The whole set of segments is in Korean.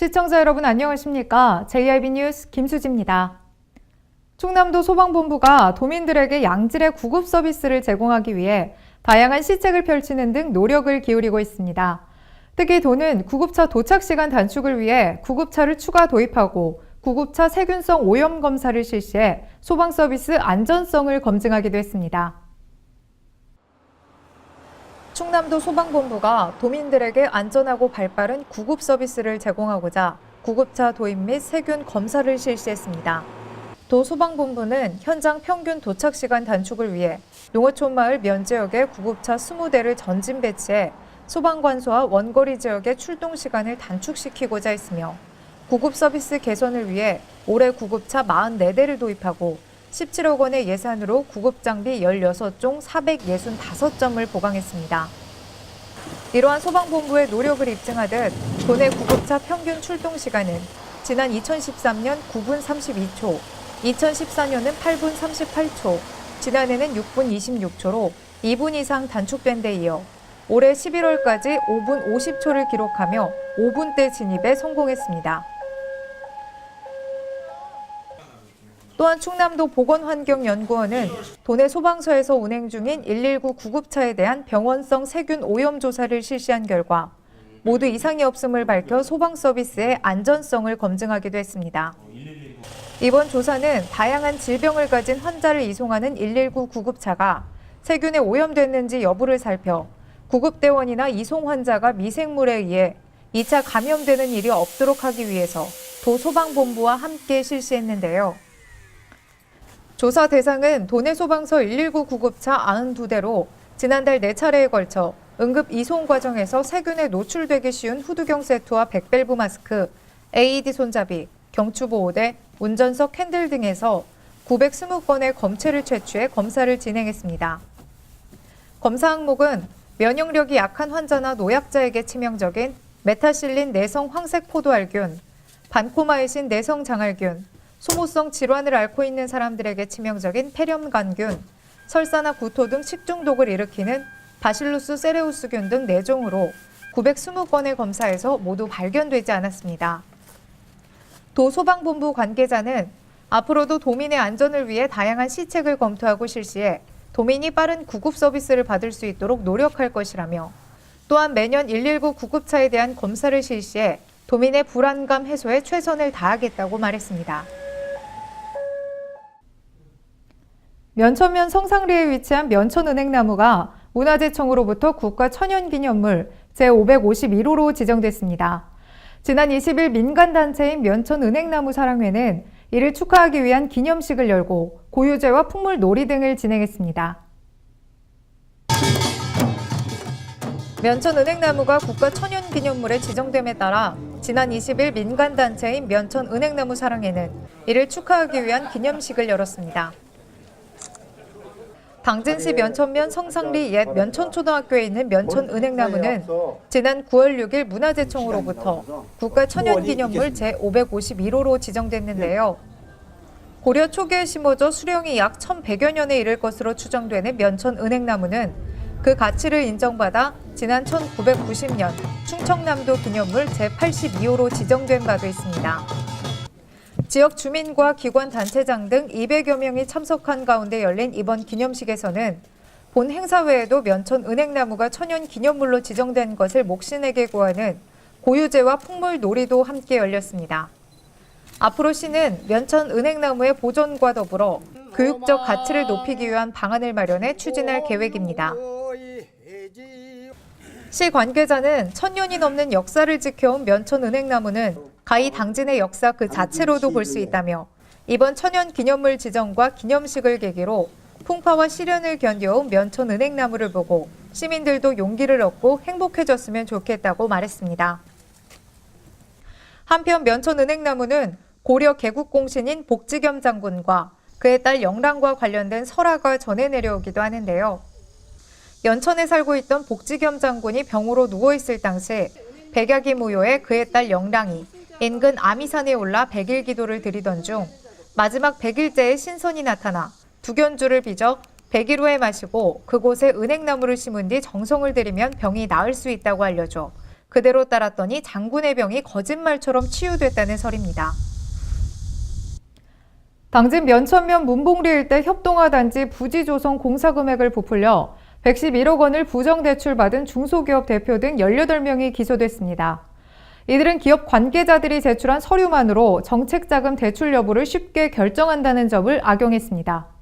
시청자 여러분 안녕하십니까? JIB 뉴스 김수지입니다. 충남도 소방본부가 도민들에게 양질의 구급 서비스를 제공하기 위해 다양한 시책을 펼치는 등 노력을 기울이고 있습니다. 특히 도는 구급차 도착 시간 단축을 위해 구급차를 추가 도입하고 구급차 세균성 오염 검사를 실시해 소방 서비스 안전성을 검증하기도 했습니다. 충남도 소방본부가 도민들에게 안전하고 발빠른 구급 서비스를 제공하고자 구급차 도입 및 세균 검사를 실시했습니다. 도 소방본부는 현장 평균 도착 시간 단축을 위해 농어촌 마을 면 지역에 구급차 20대를 전진 배치해 소방관소와 원거리 지역의 출동 시간을 단축시키고자 했으며 구급 서비스 개선을 위해 올해 구급차 44대를 도입하고 17억 원의 예산으로 구급장비 16종 465점을 보강했습니다. 이러한 소방본부의 노력을 입증하듯 도내 구급차 평균 출동 시간은 지난 2013년 9분 32초, 2014년은 8분 38초, 지난해는 6분 26초로 2분 이상 단축된 데 이어 올해 11월까지 5분 50초를 기록하며 5분대 진입에 성공했습니다. 또한 충남도 보건환경연구원은 도내 소방서에서 운행 중인 119 구급차에 대한 병원성 세균 오염 조사를 실시한 결과 모두 이상이 없음을 밝혀 소방 서비스의 안전성을 검증하기도 했습니다. 이번 조사는 다양한 질병을 가진 환자를 이송하는 119 구급차가 세균에 오염됐는지 여부를 살펴 구급대원이나 이송 환자가 미생물에 의해 2차 감염되는 일이 없도록 하기 위해서 도소방본부와 함께 실시했는데요. 조사 대상은 도내 소방서 119 구급차 92대로 지난달 4차례에 걸쳐 응급 이송 과정에서 세균에 노출되기 쉬운 후두경 세트와 백밸브 마스크, AED 손잡이, 경추보호대, 운전석 핸들 등에서 920건의 검체를 채취해 검사를 진행했습니다. 검사 항목은 면역력이 약한 환자나 노약자에게 치명적인 메타실린 내성 황색포도알균, 반코마이신 내성 장알균, 소모성 질환을 앓고 있는 사람들에게 치명적인 폐렴간균, 설사나 구토 등 식중독을 일으키는 바실루스 세레우스균 등 4종으로 920건의 검사에서 모두 발견되지 않았습니다. 도 소방본부 관계자는 앞으로도 도민의 안전을 위해 다양한 시책을 검토하고 실시해 도민이 빠른 구급 서비스를 받을 수 있도록 노력할 것이라며 또한 매년 119 구급차에 대한 검사를 실시해 도민의 불안감 해소에 최선을 다하겠다고 말했습니다. 면천면 성상리에 위치한 면천은행나무가 문화재청으로부터 국가천연기념물 제551호로 지정됐습니다. 지난 20일 민간단체인 면천은행나무 사랑회는 이를 축하하기 위한 기념식을 열고 고유제와 풍물놀이 등을 진행했습니다. 면천은행나무가 국가천연기념물에 지정됨에 따라 지난 20일 민간단체인 면천은행나무 사랑회는 이를 축하하기 위한 기념식을 열었습니다. 당진시 면천면 성상리 옛 면천초등학교에 있는 면천은행나무는 지난 9월 6일 문화재청으로부터 국가천연기념물 제551호로 지정됐는데요. 고려 초기에 심어져 수령이 약 1100여 년에 이를 것으로 추정되는 면천은행나무는 그 가치를 인정받아 지난 1990년 충청남도 기념물 제82호로 지정된 바도 있습니다. 지역 주민과 기관 단체장 등 200여 명이 참석한 가운데 열린 이번 기념식에서는 본 행사 외에도 면천은행나무가 천연기념물로 지정된 것을 목신에게 구하는 고유제와 풍물놀이도 함께 열렸습니다. 앞으로 시는 면천은행나무의 보존과 더불어 교육적 가치를 높이기 위한 방안을 마련해 추진할 계획입니다. 시 관계자는 1000년이 넘는 역사를 지켜온 면천은행나무는 가히 당진의 역사 그 자체로도 볼 수 있다며 이번 천연기념물 지정과 기념식을 계기로 풍파와 시련을 견뎌온 면천은행나무를 보고 시민들도 용기를 얻고 행복해졌으면 좋겠다고 말했습니다. 한편 면천은행나무는 고려 개국공신인 복지겸 장군과 그의 딸 영랑과 관련된 설화가 전해 내려오기도 하는데요. 연천에 살고 있던 복지겸 장군이 병으로 누워있을 당시 백약이 무효에 그의 딸 영랑이 인근 아미산에 올라 백일 기도를 드리던 중 마지막 100일째에 신선이 나타나 두견주를 빚어 100일 후에 마시고 그곳에 은행나무를 심은 뒤 정성을 들이면 병이 나을 수 있다고 알려줘 그대로 따랐더니 장군의 병이 거짓말처럼 치유됐다는 설입니다. 당진 면천면 문봉리 일대 협동화단지 부지조성 공사 금액을 부풀려 111억 원을 부정대출받은 중소기업 대표 등 18명이 기소됐습니다. 이들은 기업 관계자들이 제출한 서류만으로 정책자금 대출 여부를 쉽게 결정한다는 점을 악용했습니다.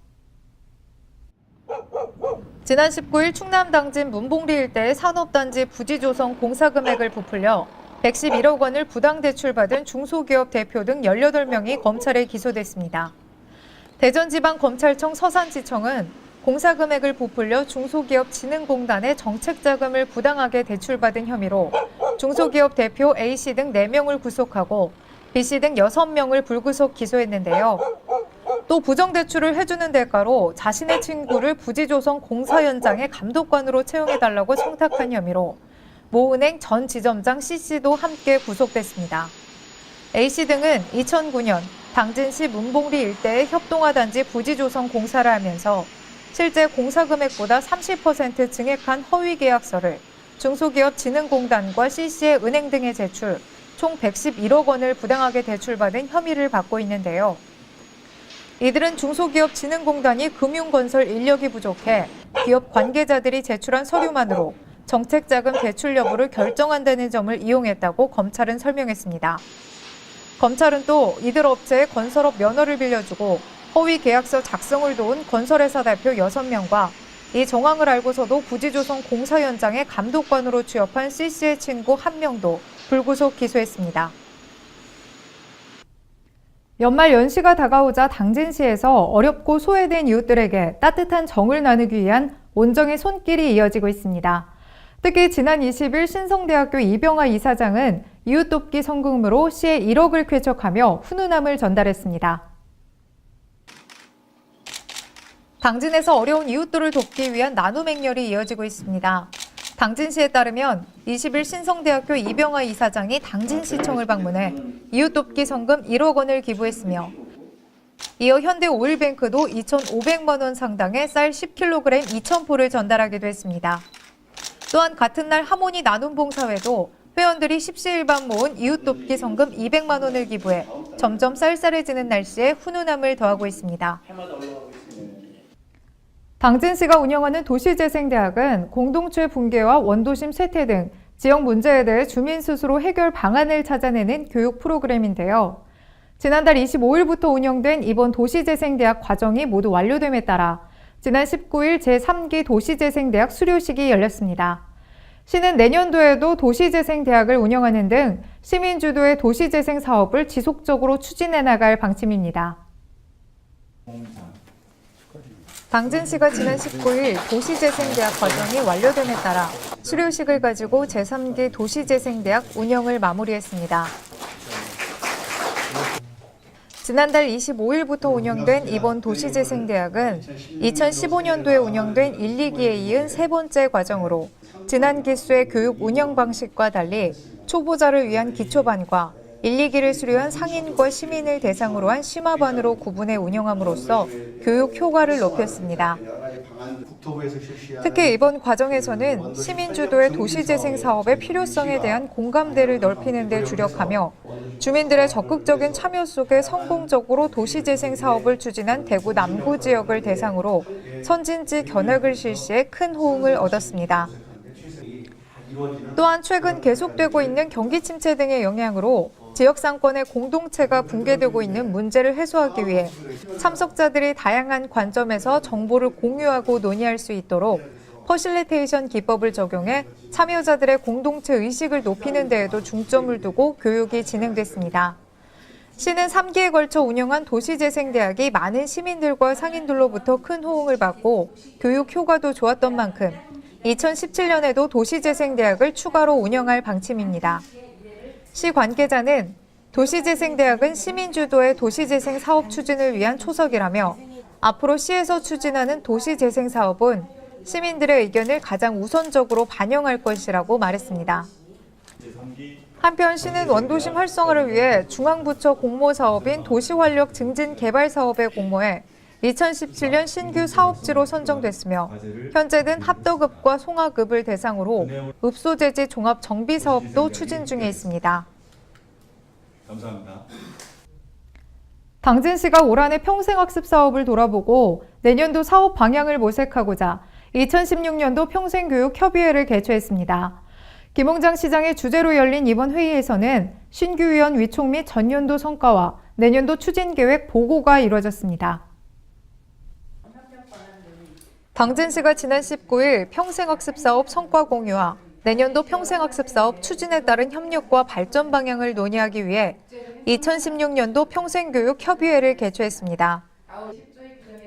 지난 19일 충남 당진 문봉리 일대의 산업단지 부지조성 공사 금액을 부풀려 111억 원을 부당대출받은 중소기업 대표 등 18명이 검찰에 기소됐습니다. 대전지방검찰청 서산지청은 공사 금액을 부풀려 중소기업진흥공단의 정책자금을 부당하게 대출받은 혐의로 중소기업 대표 A씨 등 4명을 구속하고 B씨 등 6명을 불구속 기소했는데요. 또 부정대출을 해주는 대가로 자신의 친구를 부지조성 공사 현장의 감독관으로 채용해달라고 청탁한 혐의로 모 은행 전 지점장 C씨도 함께 구속됐습니다. A씨 등은 2009년 당진시 문봉리 일대의 협동화단지 부지조성 공사를 하면서 실제 공사 금액보다 30% 증액한 허위 계약서를 중소기업진흥공단과 C씨의 은행 등에 제출, 총 111억 원을 부당하게 대출받은 혐의를 받고 있는데요. 이들은 중소기업진흥공단이 금융건설 인력이 부족해 기업 관계자들이 제출한 서류만으로 정책자금 대출 여부를 결정한다는 점을 이용했다고 검찰은 설명했습니다. 검찰은 또 이들 업체에 건설업 면허를 빌려주고 허위 계약서 작성을 도운 건설회사 대표 6명과 이 정황을 알고서도 부지조성 공사 현장의 감독관으로 취업한 C씨의 친구 1명도 불구속 기소했습니다. 연말 연시가 다가오자 당진시에서 어렵고 소외된 이웃들에게 따뜻한 정을 나누기 위한 온정의 손길이 이어지고 있습니다. 특히 지난 20일 신성대학교 이병하 이사장은 이웃돕기 성금으로 시에 1억을 쾌척하며 훈훈함을 전달했습니다. 당진에서 어려운 이웃들을 돕기 위한 나눔 행렬이 이어지고 있습니다. 당진시에 따르면 20일 신성대학교 이병하 이사장이 당진시청을 방문해 이웃돕기 성금 1억 원을 기부했으며 이어 현대오일뱅크도 2,500만 원 상당의 쌀 10kg 2,000포를 전달하기도 했습니다. 또한 같은 날 하모니 나눔봉사회도 회원들이 십시일반 모은 이웃돕기 성금 200만 원을 기부해 점점 쌀쌀해지는 날씨에 훈훈함을 더하고 있습니다. 당진시가 운영하는 도시재생대학은 공동체 붕괴와 원도심 쇠퇴 등 지역 문제에 대해 주민 스스로 해결 방안을 찾아내는 교육 프로그램인데요. 지난달 25일부터 운영된 이번 도시재생대학 과정이 모두 완료됨에 따라 지난 19일 제3기 도시재생대학 수료식이 열렸습니다. 시는 내년도에도 도시재생대학을 운영하는 등 시민주도의 도시재생 사업을 지속적으로 추진해 나갈 방침입니다. 당진시가 지난 19일 도시재생대학 과정이 완료됨에 따라 수료식을 가지고 제3기 도시재생대학 운영을 마무리했습니다. 지난달 25일부터 운영된 이번 도시재생대학은 2015년도에 운영된 1, 2기에 이은 세 번째 과정으로 지난 기수의 교육 운영 방식과 달리 초보자를 위한 기초반과 1, 2기를 수료한 상인과 시민을 대상으로 한 심화반으로 구분해 운영함으로써 교육 효과를 높였습니다. 특히 이번 과정에서는 시민 주도의 도시재생 사업의 필요성에 대한 공감대를 넓히는 데 주력하며 주민들의 적극적인 참여 속에 성공적으로 도시재생 사업을 추진한 대구 남구 지역을 대상으로 선진지 견학을 실시해 큰 호응을 얻었습니다. 또한 최근 계속되고 있는 경기 침체 등의 영향으로 지역 상권의 공동체가 붕괴되고 있는 문제를 해소하기 위해 참석자들이 다양한 관점에서 정보를 공유하고 논의할 수 있도록 퍼실리테이션 기법을 적용해 참여자들의 공동체 의식을 높이는 데에도 중점을 두고 교육이 진행됐습니다. 시는 3기에 걸쳐 운영한 도시재생대학이 많은 시민들과 상인들로부터 큰 호응을 받고 교육 효과도 좋았던 만큼 2017년에도 도시재생대학을 추가로 운영할 방침입니다. 시 관계자는 도시재생대학은 시민주도의 도시재생 사업 추진을 위한 초석이라며 앞으로 시에서 추진하는 도시재생 사업은 시민들의 의견을 가장 우선적으로 반영할 것이라고 말했습니다. 한편 시는 원도심 활성화를 위해 중앙부처 공모 사업인 도시활력 증진 개발 사업에 공모해 2017년 신규 사업지로 선정됐으며 현재는 합덕읍과 송화읍을 대상으로 읍소재지 종합 정비 사업도 추진 중에 있습니다. 감사합니다. 당진시가 올 한해 평생학습 사업을 돌아보고 내년도 사업 방향을 모색하고자 2016년도 평생교육협의회를 개최했습니다. 김홍장 시장의 주재로 열린 이번 회의에서는 신규위원 위촉 및 전년도 성과와 내년도 추진계획 보고가 이루어졌습니다. 당진시가 지난 19일 평생학습 사업 성과 공유와 내년도 평생학습 사업 추진에 따른 협력과 발전 방향을 논의하기 위해 2016년도 평생교육협의회를 개최했습니다.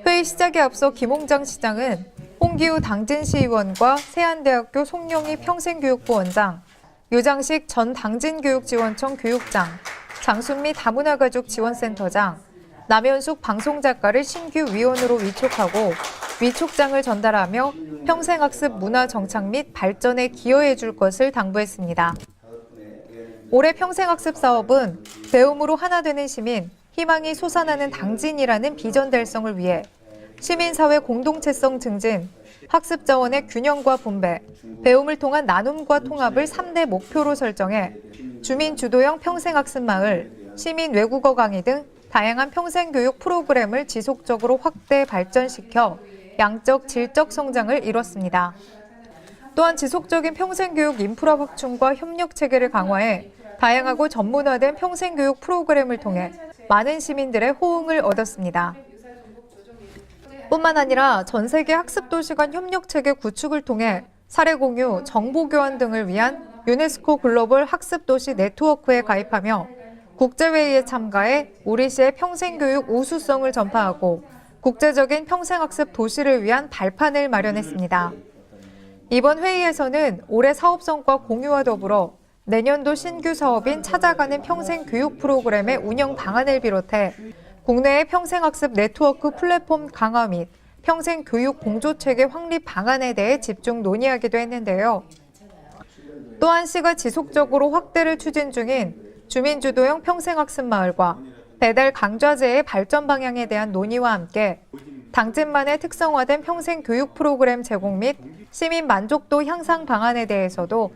회의 시작에 앞서 김홍장 시장은 홍기우 당진시의원과 세안대학교 송영희 평생교육부 원장, 유장식 전 당진교육지원청 교육장, 장순미 다문화가족지원센터장, 남현숙 방송작가를 신규 위원으로 위촉하고 위촉장을 전달하며 평생학습 문화 정착 및 발전에 기여해 줄 것을 당부했습니다. 올해 평생학습 사업은 배움으로 하나 되는 시민, 희망이 솟아나는 당진이라는 비전 달성을 위해 시민사회 공동체성 증진, 학습 자원의 균형과 분배, 배움을 통한 나눔과 통합을 3대 목표로 설정해 주민 주도형 평생학습 마을, 시민 외국어 강의 등 다양한 평생교육 프로그램을 지속적으로 확대 발전시켜 양적, 질적 성장을 이뤘습니다. 또한 지속적인 평생교육 인프라 확충과 협력 체계를 강화해 다양하고 전문화된 평생교육 프로그램을 통해 많은 시민들의 호응을 얻었습니다. 뿐만 아니라 전 세계 학습도시 간 협력 체계 구축을 통해 사례 공유, 정보 교환 등을 위한 유네스코 글로벌 학습도시 네트워크에 가입하며 국제회의에 참가해 우리시의 평생교육 우수성을 전파하고 국제적인 평생학습 도시를 위한 발판을 마련했습니다. 이번 회의에서는 올해 사업 성과 공유와 더불어 내년도 신규 사업인 찾아가는 평생교육 프로그램의 운영 방안을 비롯해 국내의 평생학습 네트워크 플랫폼 강화 및 평생교육 공조체계 확립 방안에 대해 집중 논의하기도 했는데요. 또한 시가 지속적으로 확대를 추진 중인 주민주도형 평생학습 마을과 배달 강좌제의 발전 방향에 대한 논의와 함께 당진만의 특성화된 평생교육 프로그램 제공 및 시민 만족도 향상 방안에 대해서도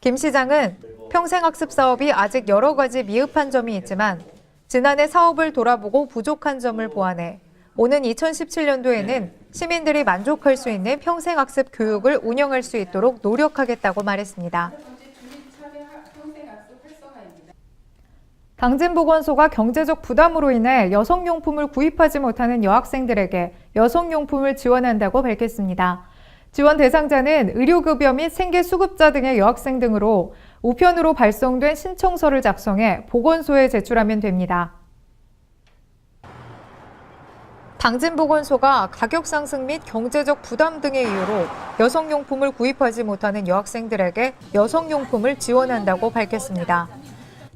김 시장은 평생학습 사업이 아직 여러 가지 미흡한 점이 있지만 지난해 사업을 돌아보고 부족한 점을 보완해 오는 2017년도에는 시민들이 만족할 수 있는 평생학습 교육을 운영할 수 있도록 노력하겠다고 말했습니다. 당진보건소가 경제적 부담으로 인해 여성용품을 구입하지 못하는 여학생들에게 여성용품을 지원한다고 밝혔습니다. 지원 대상자는 의료급여 및 생계수급자 등의 여학생 등으로 우편으로 발송된 신청서를 작성해 보건소에 제출하면 됩니다. 당진보건소가 가격 상승 및 경제적 부담 등의 이유로 여성용품을 구입하지 못하는 여학생들에게 여성용품을 지원한다고 밝혔습니다.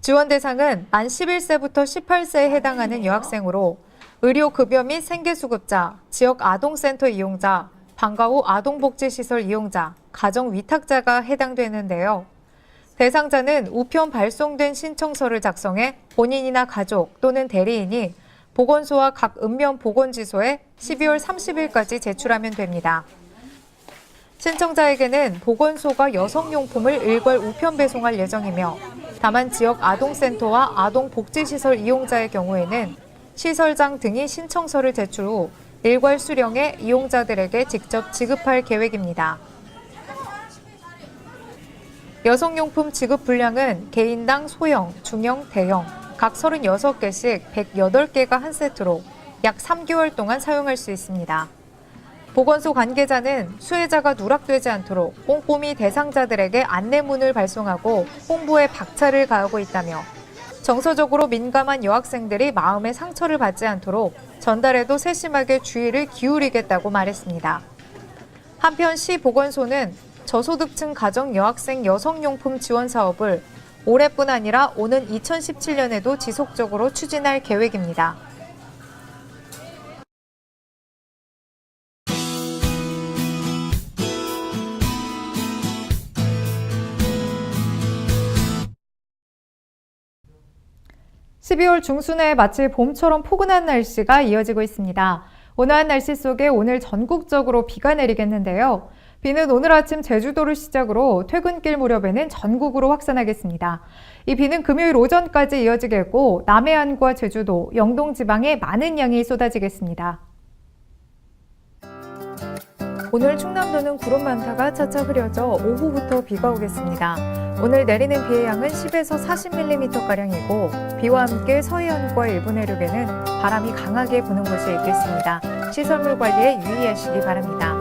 지원 대상은 만 11세부터 18세에 해당하는 여학생으로 의료급여 및 생계수급자, 지역 아동센터 이용자, 방과 후 아동복지시설 이용자, 가정위탁자가 해당되는데요. 대상자는 우편 발송된 신청서를 작성해 본인이나 가족 또는 대리인이 보건소와 각 읍면 보건지소에 12월 30일까지 제출하면 됩니다. 신청자에게는 보건소가 여성용품을 일괄 우편 배송할 예정이며 다만 지역 아동센터와 아동복지시설 이용자의 경우에는 시설장 등이 신청서를 제출 후 일괄 수령해 이용자들에게 직접 지급할 계획입니다. 여성용품 지급 분량은 개인당 소형, 중형, 대형 각 36개씩 108개가 한 세트로 약 3개월 동안 사용할 수 있습니다. 보건소 관계자는 수혜자가 누락되지 않도록 꼼꼼히 대상자들에게 안내문을 발송하고 홍보에 박차를 가하고 있다며 정서적으로 민감한 여학생들이 마음의 상처를 받지 않도록 전달에도 세심하게 주의를 기울이겠다고 말했습니다. 한편 시 보건소는 저소득층 가정 여학생 여성용품 지원 사업을 올해뿐 아니라 오는 2017년에도 지속적으로 추진할 계획입니다. (12월) 중순에 마치 봄처럼 포근한 날씨가 이어지고 있습니다. 온화한 날씨 속에 오늘 전국적으로 비가 내리겠는데요. 비는 오늘 아침 제주도를 시작으로 퇴근길 무렵에는 전국으로 확산하겠습니다. 이 비는 금요일 오전까지 이어지겠고 남해안과 제주도, 영동 지방에 많은 양이 쏟아지겠습니다. 오늘 충남도는 구름 많다가 차차 흐려져 오후부터 비가 오겠습니다. 오늘 내리는 비의 양은 10에서 40mm가량이고 비와 함께 서해안과 일부 내륙에는 바람이 강하게 부는 곳이 있겠습니다. 시설물 관리에 유의하시기 바랍니다.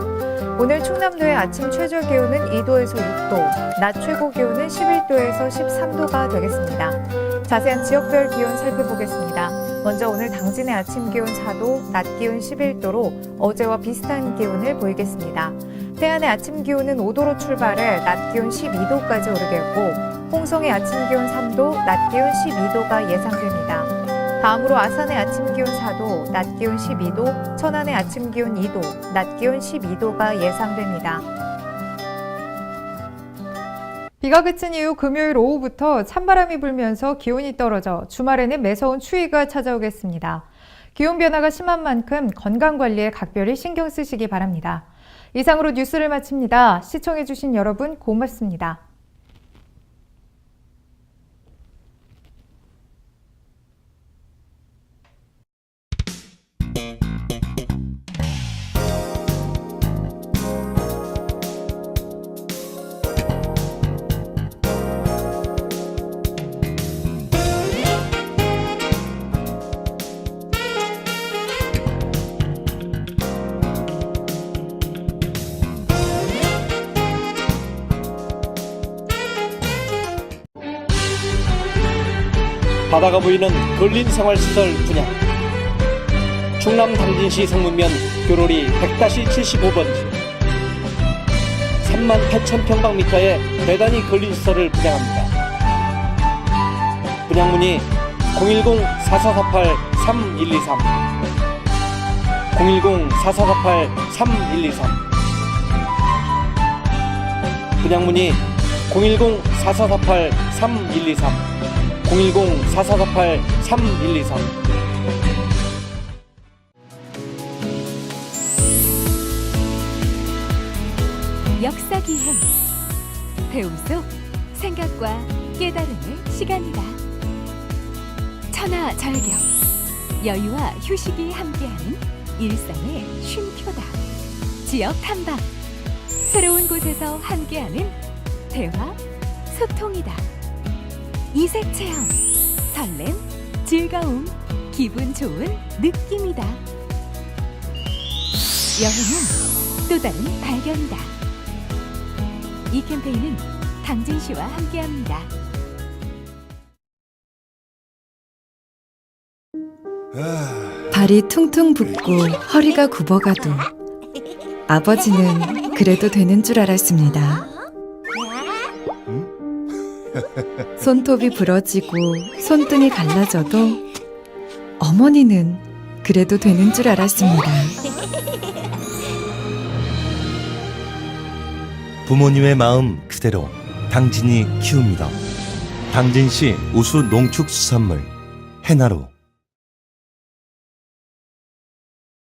오늘 충남도의 아침 최저 기온은 2도에서 6도, 낮 최고 기온은 11도에서 13도가 되겠습니다. 자세한 지역별 기온 살펴보겠습니다. 먼저 오늘 당진의 아침 기온 4도, 낮 기온 11도로 어제와 비슷한 기온을 보이겠습니다. 태안의 아침 기온은 5도로 출발해 낮 기온 12도까지 오르겠고 홍성의 아침 기온 3도, 낮 기온 12도가 예상됩니다. 다음으로 아산의 아침 기온 4도, 낮 기온 12도, 천안의 아침 기온 2도, 낮 기온 12도가 예상됩니다. 비가 그친 이후 금요일 오후부터 찬바람이 불면서 기온이 떨어져 주말에는 매서운 추위가 찾아오겠습니다. 기온 변화가 심한 만큼 건강관리에 각별히 신경 쓰시기 바랍니다. 이상으로 뉴스를 마칩니다. 시청해주신 여러분 고맙습니다. 바다가 보이는 근린 생활시설 분양. 충남 당진시 성문면 교로리 100-75번지 38,000평방미터의 대단위 근린시설을 분양합니다. 분양문의 010-4448-3123 010-4448-3123 분양문의 010-4448-3123 010-4448-3123 역사 기행 배움 속 생각과 깨달음의 시간이다. 천하절경 여유와 휴식이 함께하는 일상의 쉼표다. 지역 탐방 새로운 곳에서 함께하는 대화 소통이다. 이색 체험, 설렘, 즐거움, 기분 좋은 느낌이다. 여행은 또 다른 발견이다. 이 캠페인은 당진시와 함께합니다. 발이 퉁퉁 붓고 허리가 굽어가도 아버지는 그래도 되는 줄 알았습니다. 손톱이 부러지고 손등이 갈라져도 어머니는 그래도 되는 줄 알았습니다. 부모님의 마음 그대로 당진이 키웁니다. 당진시 우수 농축수산물 해나루.